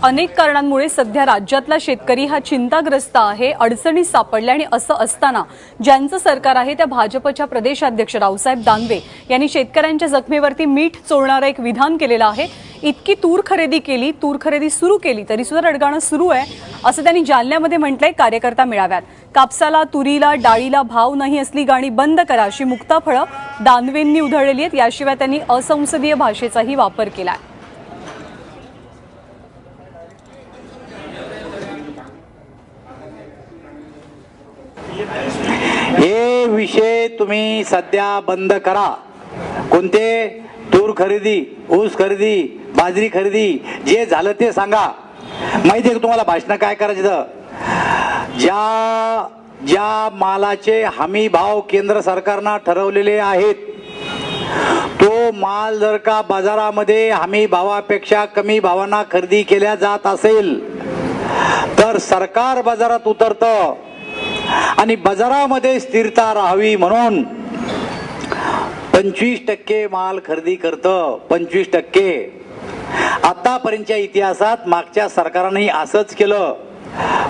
अनेक कारणांमुळे सध्या राज्यातला शेतकरी हा चिंताग्रस्त आहे, अडचणीत सापडला आणि असं असताना ज्यांचं सरकार आहे त्या भाजपच्या प्रदेशाध्यक्ष रावसाहेब दानवे यांनी शेतकऱ्यांच्या जखमेवरती मीठ चोळणारं एक विधान केलेलं आहे। इतकी तूर खरेदी सुरू केली तरी सुद्धा रडगाणं सुरू आहे असं त्यांनी जालन्यामध्ये म्हटलंय। कार्यकर्ता मेळाव्यात कापसाला, तुरीला, डाळीला भाव नाही असली गाणी बंद करा अशी मुक्ताफळं दानवेंनी उधळलेली आहेत। याशिवाय त्यांनी असंसदीय भाषेचाही वापर केलाय। हे विषय तुम्ही सध्या बंद करा। कोणते? तूर खरेदी, ऊस खरेदी, बाजरी खरेदी, जे झालं ते सांगा। माहिती आहे का तुम्हाला भाषण काय करायचं? ज्या मालाचे हमी भाव केंद्र सरकारने ठरवलेले आहेत तो माल जर का बाजारामध्ये हमी भावापेक्षा कमी भावांना खरेदी केल्या जात असेल तर सरकार बाजारात उतरतं आणि बाजारामध्ये स्थिरता राहावी म्हणून 25% माल खरेदी करतं। 25%। आतापर्यंतच्या इतिहासात मागच्या सरकारने असंच केलं,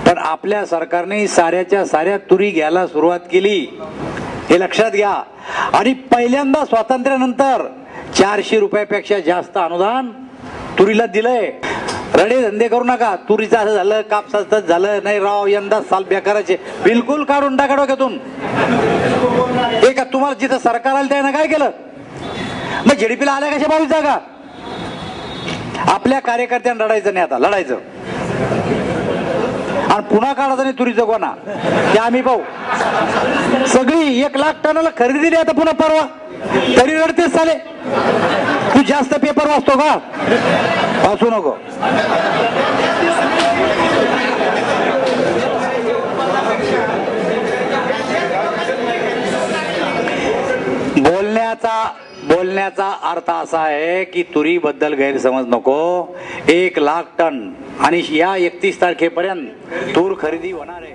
पण आपल्या सरकारने साऱ्याच्या साऱ्या तुरी घ्यायला सुरुवात केली, हे लक्षात घ्या। आणि पहिल्यांदा स्वातंत्र्यानंतर 400 रुपयापेक्षा जास्त अनुदान तुरीला दिलंय। रडे धंदे करू नका। तुरीचं असं झालं, कापसाचं झालं नाही राव, यंदा साल बेकाराचे, बिलकुल काढून टाका डोक्यातून। हे का तुम्हाला जिथं सरकार आलं त्यानं काय केलं? मग झेडपीला आल्या कशा 22 जागा? आपल्या कार्यकर्त्यांना लढायचं नाही, आता लढायचं आणि पुन्हा काढायचं नाही तुरीचं गोणा, ते आम्ही पाहू। सगळी 1 लाख टनाला खरेदी दिली आता पुन्हा परवा, तरी रडतेच चाले। तू जास्त पेपर वाचतो का? वाचू नको। बोलण्याचा अर्थ असा आहे की तुरीबद्दल गैरसमज नको। 1 लाख टन आणि या 31 तारखेपर्यंत तूर खरेदी होणार आहे।